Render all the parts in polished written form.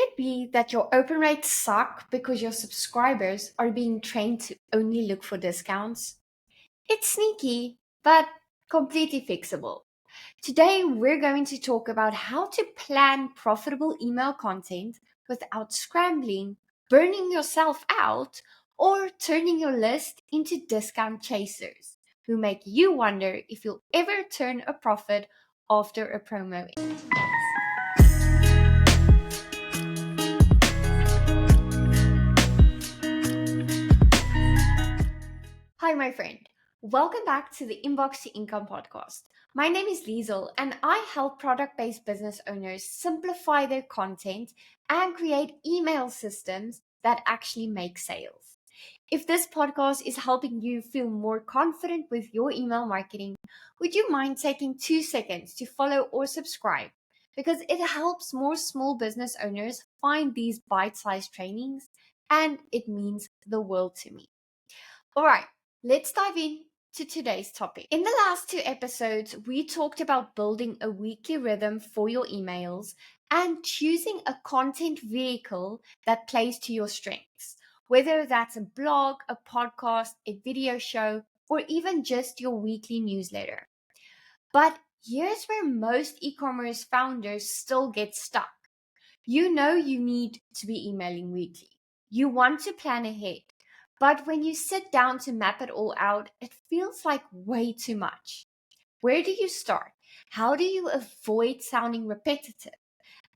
it be that your open rates suck because your subscribers are being trained to only look for discounts? It's sneaky, but completely fixable. Today, we're going to talk about how to plan profitable email content without scrambling, burning yourself out, or turning your list into discount chasers who make you wonder if you'll ever turn a profit after a promo ends. Hi, my friend. Welcome back to the Inbox to Income podcast. My name is LIEZLE, and I help product based business owners simplify their content and create email systems that actually make sales. If this podcast is helping you feel more confident with your email marketing, would you mind taking 2 seconds to follow or subscribe? Because it helps more small business owners find these bite sized trainings, and it means the world to me. All right, let's dive in to today's topic. In the last two episodes, we talked about building a weekly rhythm for your emails and choosing a content vehicle that plays to your strengths, whether that's a blog, a podcast, a video show, or even just your weekly newsletter. But here's where most e-commerce founders still get stuck. You know you need to be emailing weekly. You want to plan ahead. But when you sit down to map it all out, it feels like way too much. Where do you start? How do you avoid sounding repetitive?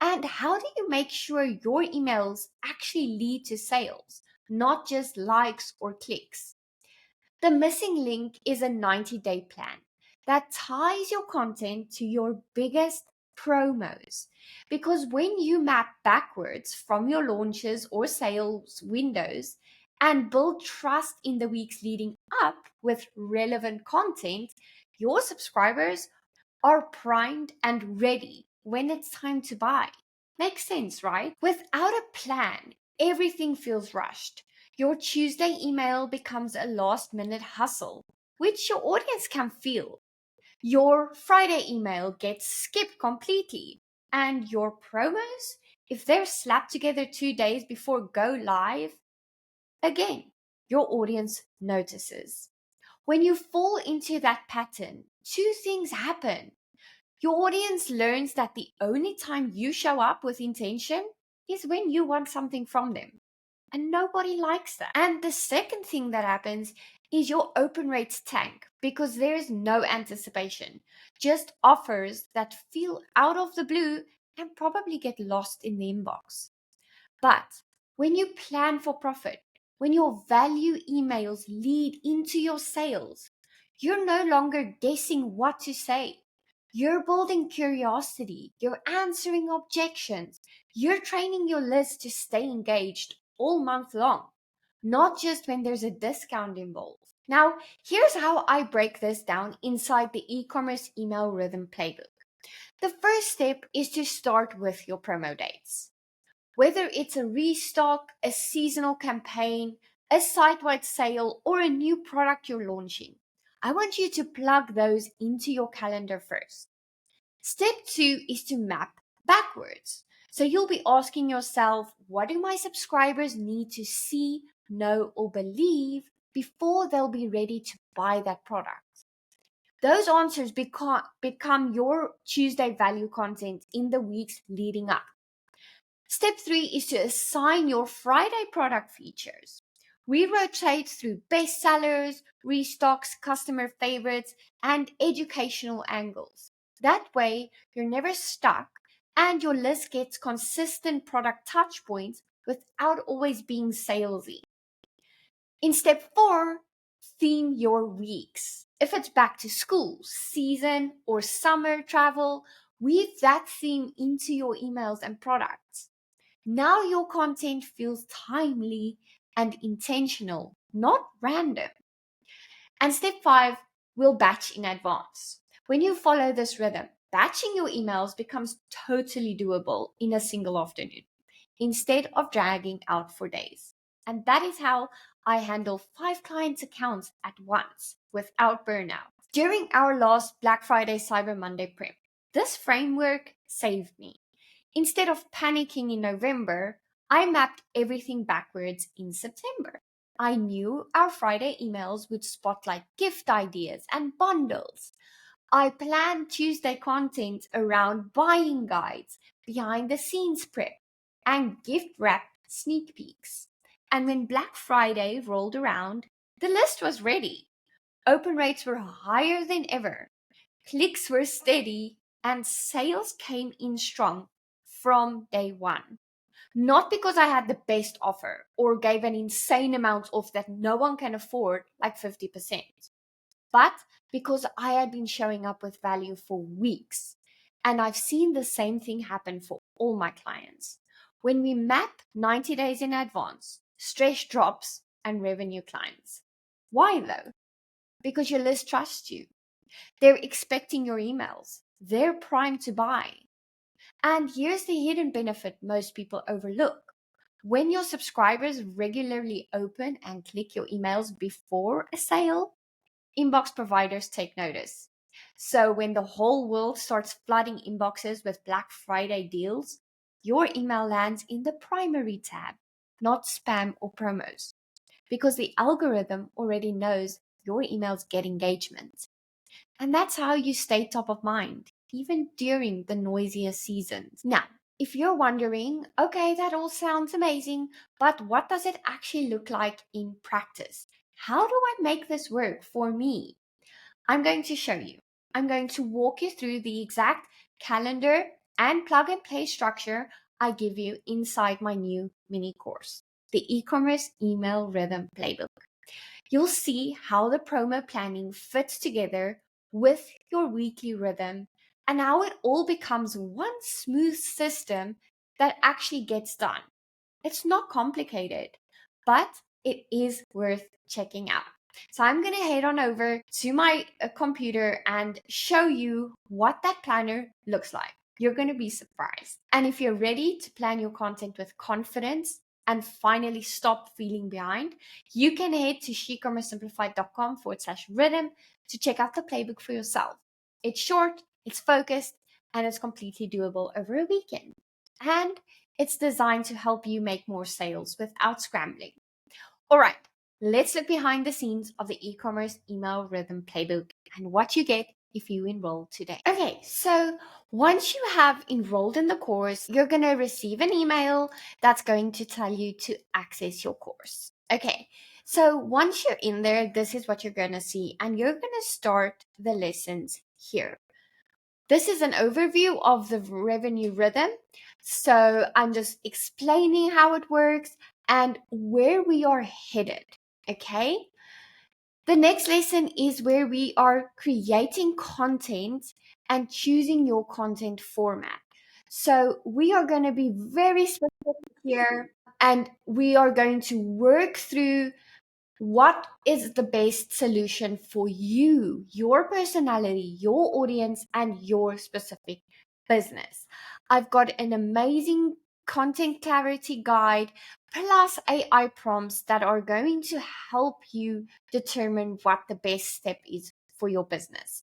And how do you make sure your emails actually lead to sales, not just likes or clicks? The missing link is a 90-day plan that ties your content to your biggest promos. Because when you map backwards from your launches or sales windows and build trust in the weeks leading up with relevant content, your subscribers are primed and ready when it's time to buy. Makes sense, right? Without a plan, everything feels rushed. Your Tuesday email becomes a last minute hustle, which your audience can feel. Your Friday email gets skipped completely. And your promos, if they're slapped together 2 days before go live, again, your audience notices. When you fall into that pattern, two things happen. Your audience learns that the only time you show up with intention is when you want something from them. And nobody likes that. And the second thing that happens is your open rates tank because there's no anticipation, just offers that feel out of the blue and probably get lost in the inbox. But when you plan for profit, when your value emails lead into your sales, you're no longer guessing what to say. You're building curiosity, you're answering objections, you're training your list to stay engaged all month long, not just when there's a discount involved. Now, here's how I break this down inside the e-commerce email rhythm playbook. The first step is to start with your promo dates. Whether it's a restock, a seasonal campaign, a site-wide sale, or a new product you're launching, I want you to plug those into your calendar first. Step 2 is to map backwards. So you'll be asking yourself, what do my subscribers need to see, know, or believe before they'll be ready to buy that product? Those answers become your Tuesday value content in the weeks leading up. Step 3 is to assign your Friday product features. We rotate through bestsellers, restocks, customer favorites, and educational angles. That way, you're never stuck and your list gets consistent product touch points without always being salesy. In step 4, theme your weeks. If it's back to school, season, or summer travel, weave that theme into your emails and products. Now your content feels timely and intentional, not random. And step 5, we'll batch in advance. When you follow this rhythm, batching your emails becomes totally doable in a single afternoon instead of dragging out for days. And that is how I handle 5 clients' accounts at once without burnout. During our last Black Friday Cyber Monday prep, this framework saved me. Instead of panicking in November, I mapped everything backwards in September. I knew our Friday emails would spotlight gift ideas and bundles. I planned Tuesday content around buying guides, behind the scenes prep, and gift wrap sneak peeks. And when Black Friday rolled around, the list was ready. Open rates were higher than ever. Clicks were steady and sales came in strong from day one. Not because I had the best offer or gave an insane amount off that no one can afford, like 50%, but because I had been showing up with value for weeks. And I've seen the same thing happen for all my clients. When we map 90 days in advance, stress drops and revenue climbs. Why though? Because your list trusts you. They're expecting your emails. They're primed to buy. And here's the hidden benefit most people overlook. When your subscribers regularly open and click your emails before a sale, inbox providers take notice. So when the whole world starts flooding inboxes with Black Friday deals, your email lands in the primary tab, not spam or promos, because the algorithm already knows your emails get engagement. And that's how you stay top of mind, even during the noisiest seasons. Now, if you're wondering, okay, that all sounds amazing, but what does it actually look like in practice? How do I make this work for me? I'm going to show you. I'm going to walk you through the exact calendar and plug and play structure I give you inside my new mini course, the e-commerce email rhythm playbook. You'll see how the promo planning fits together with your weekly rhythm and how it all becomes one smooth system that actually gets done. It's not complicated, but it is worth checking out. So I'm going to head on over to my computer and show you what that planner looks like. You're going to be surprised. And if you're ready to plan your content with confidence and finally stop feeling behind, you can head to shecommercesimplified.com/rhythm to check out the playbook for yourself. It's short, it's focused, and it's completely doable over a weekend. And it's designed to help you make more sales without scrambling. All right, let's look behind the scenes of the e-commerce email rhythm playbook and what you get if you enroll today. Okay, so once you have enrolled in the course, you're going to receive an email that's going to tell you to access your course. Okay, so once you're in there, this is what you're going to see, and you're going to start the lessons here. This is an overview of the revenue rhythm. So I'm just explaining how it works and where we are headed. Okay. The next lesson is where we are creating content and choosing your content format. So we are going to be very specific here and we are going to work through what is the best solution for you, your personality, your audience, and your specific business. I've got an amazing content clarity guide plus AI prompts that are going to help you determine what the best step is for your business.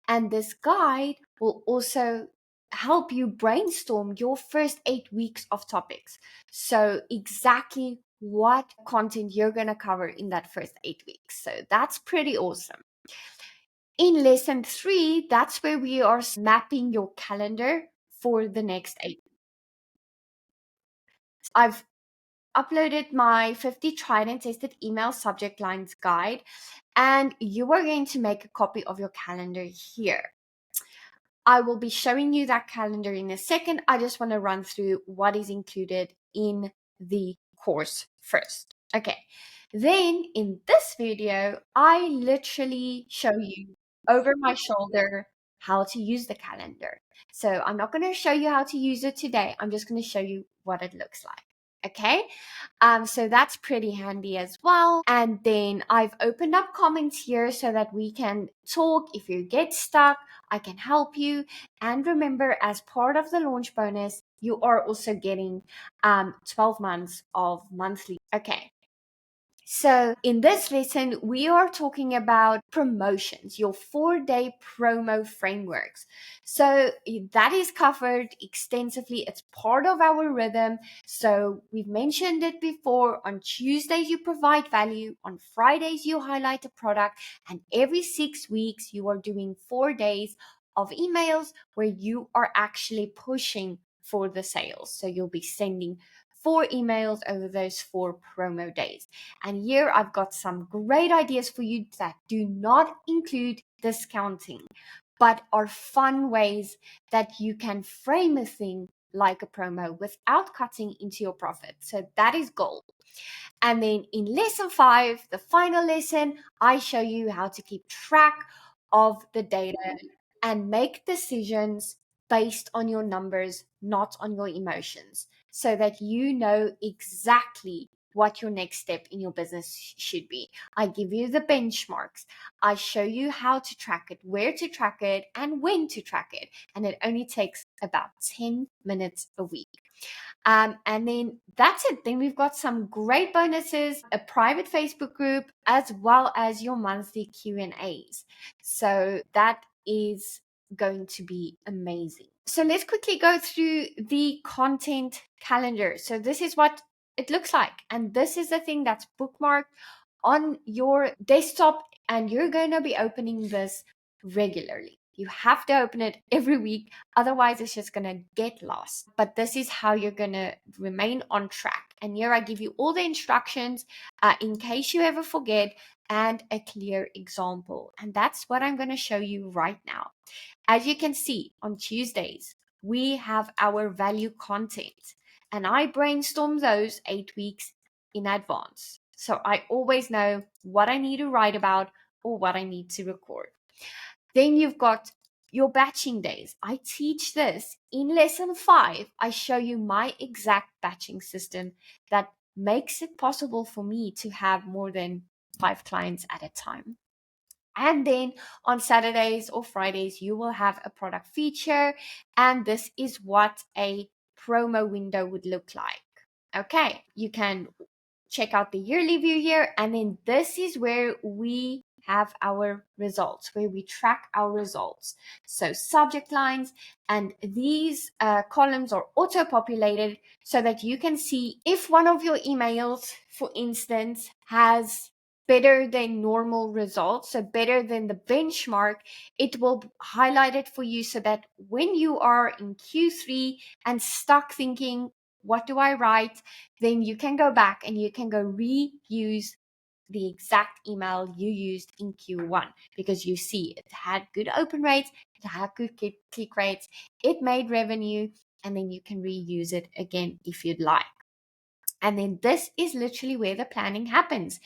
And this guide will also help you brainstorm your first 8 weeks of topics. So exactly what content you're going to cover in that first 8 weeks. So that's pretty awesome. In lesson 3, that's where we are mapping your calendar for the next 8 weeks. I've uploaded my 50 tried and tested email subject lines guide, and you are going to make a copy of your calendar here. I will be showing you that calendar in a second. I just want to run through what is included in the course first. Okay. Then in this video, I literally show you over my shoulder how to use the calendar. So I'm not going to show you how to use it today. I'm just going to show you what it looks like. Okay. So that's pretty handy as well. And then I've opened up comments here so that we can talk. If you get stuck, I can help you. And remember, as part of the launch bonus, you are also getting 12 months of monthly. Okay. So in this lesson, we are talking about promotions, your 4-day promo frameworks. So that is covered extensively. It's part of our rhythm. So we've mentioned it before. On Tuesdays, you provide value. On Fridays, you highlight a product. And every 6 weeks, you are doing 4 days of emails where you are actually pushing for the sales. So you'll be sending 4 emails over those 4 promo days. And here I've got some great ideas for you that do not include discounting, but are fun ways that you can frame a thing like a promo without cutting into your profit. So that is gold. And then in lesson 5, the final lesson, I show you how to keep track of the data and make decisions based on your numbers, not on your emotions, so that you know exactly what your next step in your business should be. I give you the benchmarks. I show you how to track it, where to track it, and when to track it. And it only takes about 10 minutes a week. And then that's it. Then we've got some great bonuses, a private Facebook group, as well as your monthly Q&As. So that is going to be amazing. So let's quickly go through the content calendar. So this is what it looks like. And this is the thing that's bookmarked on your desktop, and you're going to be opening this regularly. You have to open it every week, otherwise it's just going to get lost. But this is how you're going to remain on track. And here I give you all the instructions in case you ever forget, and a clear example. And that's what I'm going to show you right now. As you can see, on Tuesdays, we have our value content, and I brainstorm those 8 weeks in advance. So I always know what I need to write about or what I need to record. Then you've got your batching days. I teach this in lesson 5. I show you my exact batching system that makes it possible for me to have more than 5 clients at a time. And then on Saturdays or Fridays, you will have a product feature. And this is what a promo window would look like. Okay, you can check out the yearly view here. And then this is where we have our results, where we track our results. So subject lines, and these columns are auto-populated so that you can see if one of your emails, for instance, has better than normal results, so better than the benchmark, it will highlight it for you so that when you are in Q3 and stuck thinking, what do I write? Then you can go back and you can go reuse the exact email you used in Q1, because you see it had good open rates, it had good click rates, it made revenue, and then you can reuse it again if you'd like. And then this is literally where the planning happens.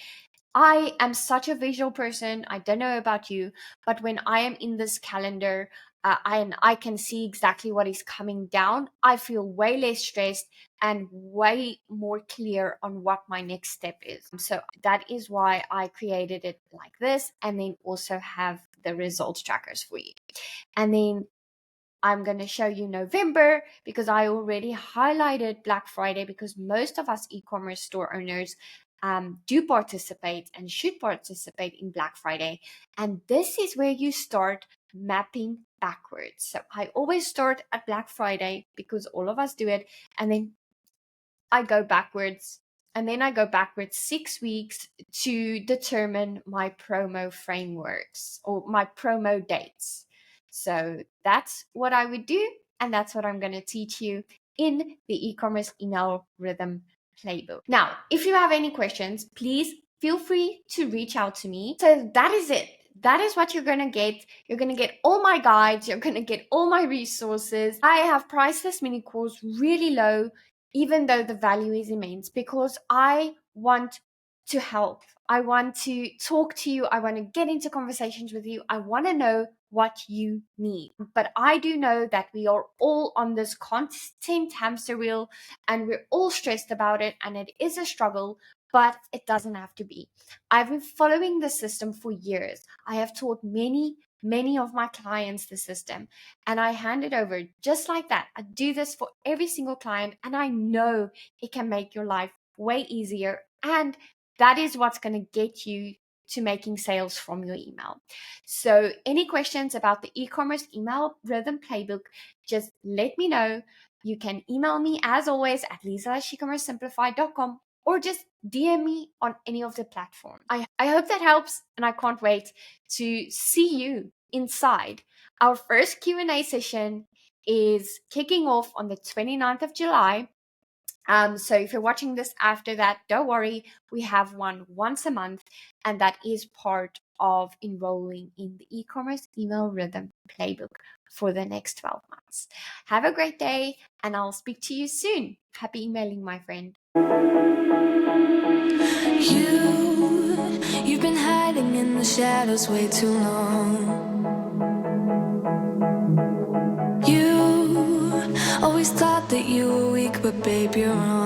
I am such a visual person. I don't know about you, but when I am in this calendar, I can see exactly what is coming down, I feel way less stressed and way more clear on what my next step is. So that is why I created it like this, and then also have the results trackers for you. And then I'm going to show you November, because I already highlighted Black Friday, because most of us e-commerce store owners do participate and should participate in Black Friday. And this is where you start mapping backwards. So I always start at Black Friday because all of us do it. And then I go backwards. And then I go backwards 6 weeks to determine my promo frameworks or my promo dates. So that's what I would do. And that's what I'm going to teach you in the e-commerce email rhythm playbook. Now, if you have any questions, please feel free to reach out to me. So that is it. That is what you're going to get. You're going to get all my guides. You're going to get all my resources. I have priced this mini course really low, even though the value is immense, because I want to help. I want to talk to you. I want to get into conversations with you. I want to know what you need. But I do know that we are all on this content hamster wheel, and we're all stressed about it, and it is a struggle, but it doesn't have to be. I've been following the system for years. I have taught many of my clients the system, and I hand it over just like that. I do this for every single client, and I know it can make your life way easier and That is what's going to get you to making sales from your email. So any questions about the e-commerce email rhythm playbook, just let me know. You can email me as always at LIEZLE@SHECOMMERCESimplified.com, or just DM me on any of the platforms. I hope that helps, and I can't wait to see you inside. Our first Q&A session is kicking off on the 29th of July. So if you're watching this after that, don't worry, we have one once a month, and that is part of enrolling in the e-commerce email rhythm playbook for the next 12 months. Have a great day, and I'll speak to you soon. Happy emailing, my friend. You've been hiding in the shadows way too long. You always thought that you were weak, but babe, you're wrong.